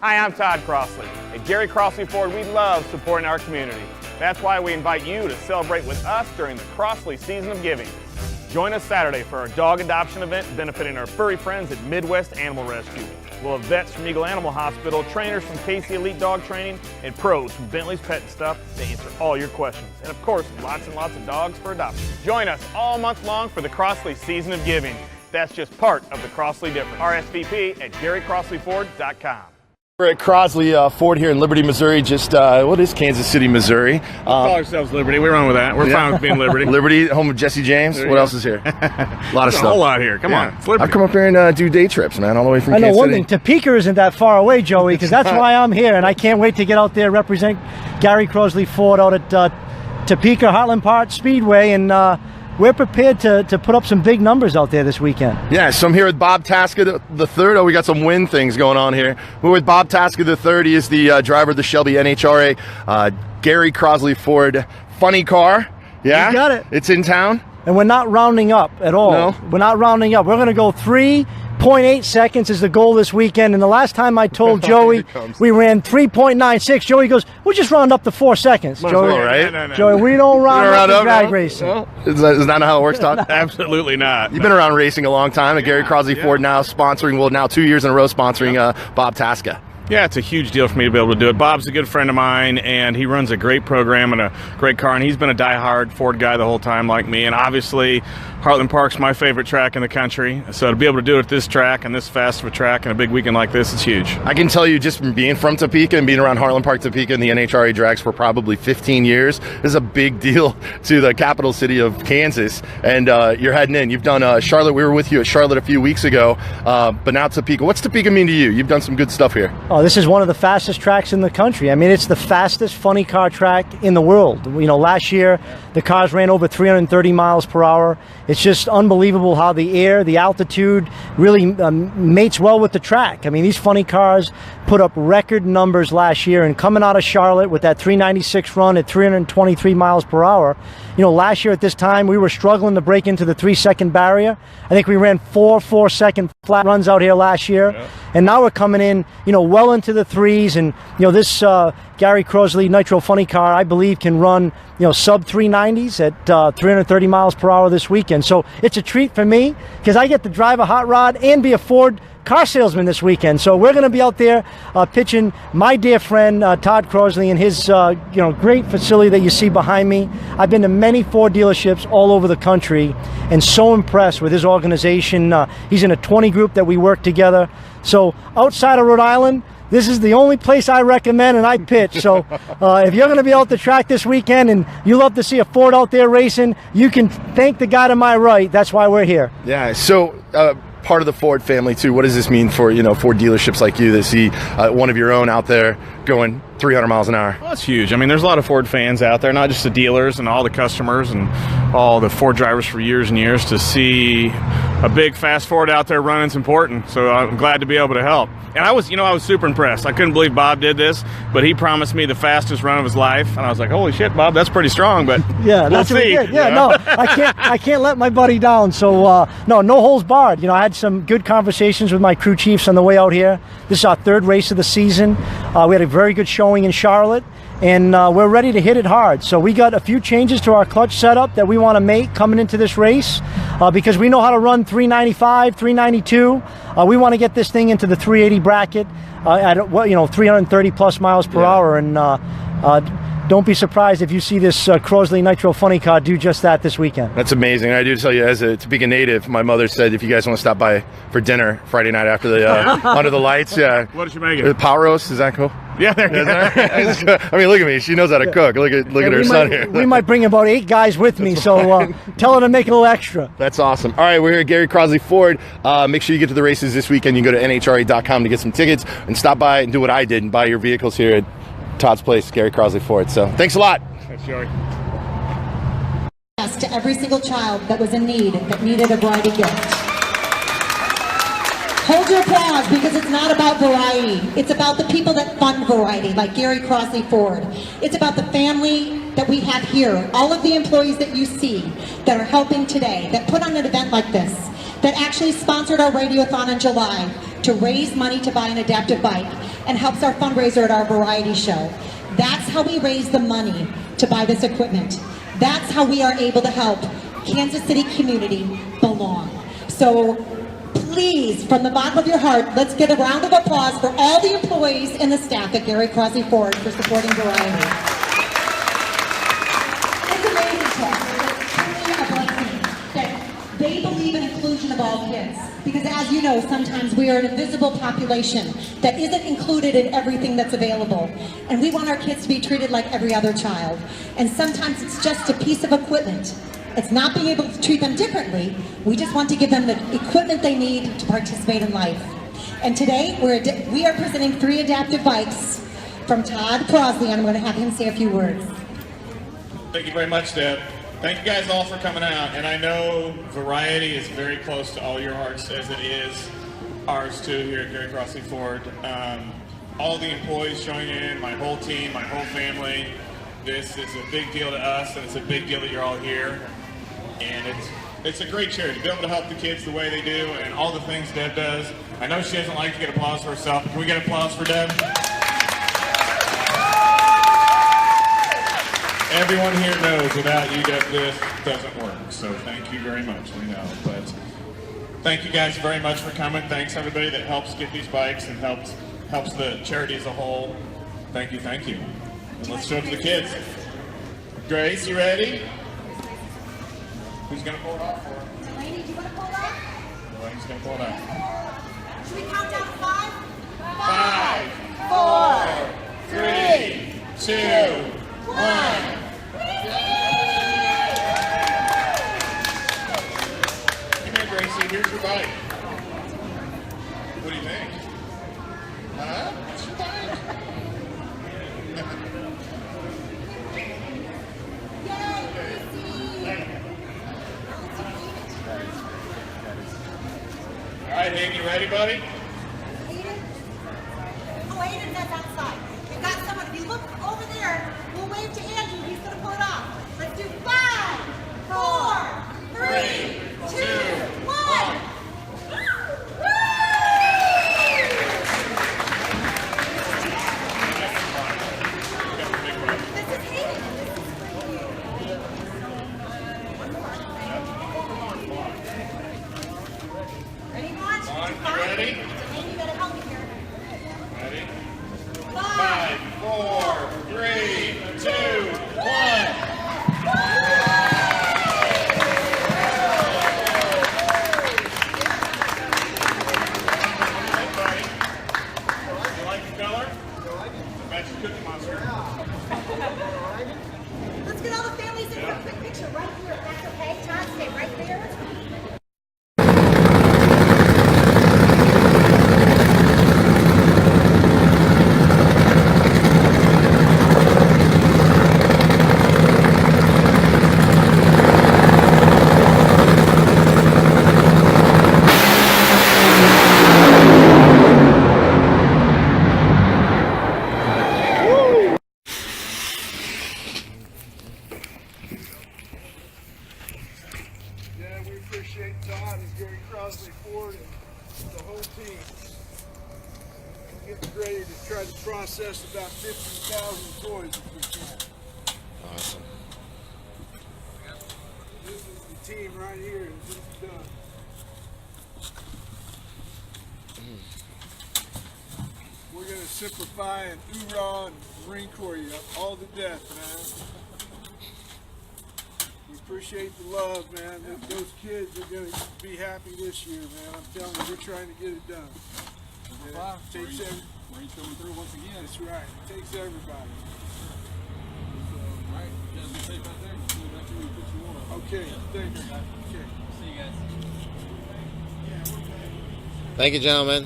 Hi, I'm Todd Crossley. At Gary Crossley Ford, we love supporting our community. That's why we invite you to celebrate with us during the Crossley Season of Giving. Join us Saturday for our dog adoption event benefiting our furry friends at Midwest Animal Rescue. We'll have vets from Eagle Animal Hospital, trainers from Casey Elite Dog Training, and pros from Bentley's Pet and Stuff to answer all your questions. And of course, lots and lots of dogs for adoption. Join us all month long for the Crossley Season of Giving. That's just part of the Crossley difference. RSVP at GaryCrossleyFord.com. We're at Crossley Ford here in Liberty, Missouri. Just what is Kansas City, Missouri? We call ourselves Liberty. We run with that. We're fine with being Liberty. Liberty, home of Jesse James. What else is here? A lot of stuff. A whole lot here. Come on. It's Liberty. I've come up here and do day trips, man, all the way from Kansas City. I know one thing. Topeka isn't that far away, Joey, because that's why I'm here, and I can't wait to get out there, represent Gary Crossley Ford out at Topeka Heartland Park Speedway, and we're prepared to put up some big numbers out there this weekend. Yeah, so I'm here with Bob Tasca the third. Oh, we got some win things going on here. We're with Bob Tasca the third. He is the driver of the Shelby NHRA Gary Crossley Ford funny car. Yeah, you got it. It's in town. And we're not rounding up at all. No. We're not rounding up. We're going to go 3.8 seconds is the goal this weekend. And the last time I told Joey we ran 3.96, Joey goes, we'll just round up to 4 seconds. Joey, well, right? No. Joey, we don't round up drag racing. No? Is that how it works, Todd? Absolutely not. You've been around racing a long time. Gary Crossley Ford now sponsoring, well, now 2 years in a row sponsoring Bob Tasca. Yeah, it's a huge deal for me to be able to do it. Bob's a good friend of mine, and he runs a great program and a great car, and he's been a diehard Ford guy the whole time like me. And obviously, Heartland Park's my favorite track in the country, so to be able to do it at this track and this fast of a track and a big weekend like this, it's huge. I can tell you, just from being from Topeka and being around Heartland Park, Topeka, and the NHRA drags for probably 15 years, this is a big deal to the capital city of Kansas, and you're heading in. You've done Charlotte. We were with you at Charlotte a few weeks ago, but now Topeka. What's Topeka mean to you? You've done some good stuff here. Oh, this is one of the fastest tracks in the country. I mean, it's the fastest funny car track in the world. You know, last year the cars ran over 330 miles per hour. It's just unbelievable how the air, the altitude really mates well with the track. I mean, these funny cars put up record numbers last year, and coming out of Charlotte with that 396 run at 323 miles per hour, you know, last year at this time we were struggling to break into the 3-second barrier. I think we ran 4-second flat runs out here last year. Yeah. And now we're coming in, you know, well into the threes, and you know, this Gary Crossley Nitro Funny car, I believe, can run, you know, sub 390s at 330 miles per hour this weekend. So it's a treat for me because I get to drive a hot rod and be a Ford car salesman this weekend. So we're going to be out there pitching my dear friend Todd Crossley and his you know, great facility that you see behind me. I've been to many Ford dealerships all over the country and so impressed with his organization. He's in a 20 group that we work together. So outside of Rhode Island, this is the only place I recommend and I pitch. So if you're going to be out the track this weekend and you love to see a Ford out there racing, you can thank the guy to my right. That's why we're here. Yeah, so part of the Ford family too. What does this mean for, you know, Ford dealerships like you that see one of your own out there going 300 miles an hour? Well, that's huge. I mean, there's a lot of Ford fans out there, not just the dealers and all the customers and all the Ford drivers for years and years. To see a big fast Ford out there running is important, so I'm glad to be able to help. And I was super impressed. I couldn't believe Bob did this, but he promised me the fastest run of his life, and I was like, holy shit, Bob, that's pretty strong, but yeah, we'll see. Yeah, no, I can't let my buddy down. So no holds barred. You know, I had some good conversations with my crew chiefs on the way out here. This is our third race of the season. We had a very good showing in Charlotte, and we're ready to hit it hard. So we got a few changes to our clutch setup that we want to make coming into this race because we know how to run 395, 392. We want to get this thing into the 380 bracket at 330 plus miles per hour, and don't be surprised if you see this Crossley Nitro Funny car do just that this weekend. That's amazing. I do tell you, as a Topeka native, my mother said if you guys want to stop by for dinner Friday night after the under the lights, yeah. What did you make it? Pot roast, is that cool? Yeah, there you go. I mean, look at me. She knows how to cook. Look at her son here. We might bring about 8 guys with me, so tell her to make it a little extra. That's awesome. All right, we're here at Gary Crossley Ford. Make sure you get to the races this weekend. You can go to NHRA.com to get some tickets and stop by and do what I did and buy your vehicles here at Todd's place, Gary Crossley Ford. So thanks a lot. Thanks, Joey. To every single child that was in need, that needed a variety gift. Hold your applause, because it's not about variety. It's about the people that fund variety, like Gary Crossley Ford. It's about the family that we have here, all of the employees that you see that are helping today, that put on an event like this, that actually sponsored our radiothon in July to raise money to buy an adaptive bike and helps our fundraiser at our variety show. That's how we raise the money to buy this equipment. That's how we are able to help Kansas City community belong. So please, from the bottom of your heart, let's get a round of applause for all the employees and the staff at Gary Crossley Ford for supporting variety. It's amazing to us. It's truly a blessing that they believe in inclusion of all kids. Because as you know, sometimes we are an invisible population that isn't included in everything that's available. And we want our kids to be treated like every other child. And sometimes it's just a piece of equipment. It's not being able to treat them differently. We just want to give them the equipment they need to participate in life. And today, we are presenting 3 adaptive bikes from Todd Crosley, and I'm going to have him say a few words. Thank you very much, Deb. Thank you guys all for coming out. And I know variety is very close to all your hearts, as it is ours too here at Gary Crossley Ford. All the employees join in, my whole team, my whole family. This is a big deal to us, and it's a big deal that you're all here. And it's a great charity to be able to help the kids the way they do and all the things Deb does. I know she doesn't like to get applause for herself. Can we get applause for Deb? Everyone here knows without you, Deb, this doesn't work. So thank you very much. We know. But thank you guys very much for coming. Thanks everybody that helps get these bikes and helps the charity as a whole. Thank you, thank you. And let's show it to the kids. Grace, you ready? Who's going to pull it off for her? Delaney, do you want to pull it off? Delaney's going to pull it off. Should we count down to 5? 5, 4, 3, 2, 1. Come here, Gracie. Here's your bike. What do you think? Huh? What's your bike? All right, Hayden, you ready, buddy? Aiden? Oh, Aiden, that's outside. We've got someone. If you look over there, we'll wave to Andrew. He's going to pull it off. Let's do 5, 4, 3, 2, 1. This is Hayden. This is for you. Ready, Mont? You ready? Delaney, you better help me here. Ready? 5, 4, 3, 2, 1. You like the color? That's your Cookie Monster. Let's get all the families in for a quick picture right here, if that's okay. Todd, stay right there. Yeah, we appreciate Todd and Gary Crossley Ford and the whole team. We're getting ready to try to process about 50,000 toys if we can. Awesome. This is the team right here, and this is done. We're going to simplify and hoorah and Marine Corps you all to death, man. We appreciate the love, man. Those kids are going to be happy this year, man. I'm telling you, we're trying to get it done. It takes Marines coming through once again. That's right. It takes everybody. All right, you guys be safe out there. We'll see you after we put you on. Okay, thanks. Okay. See you guys. Thank you, gentlemen.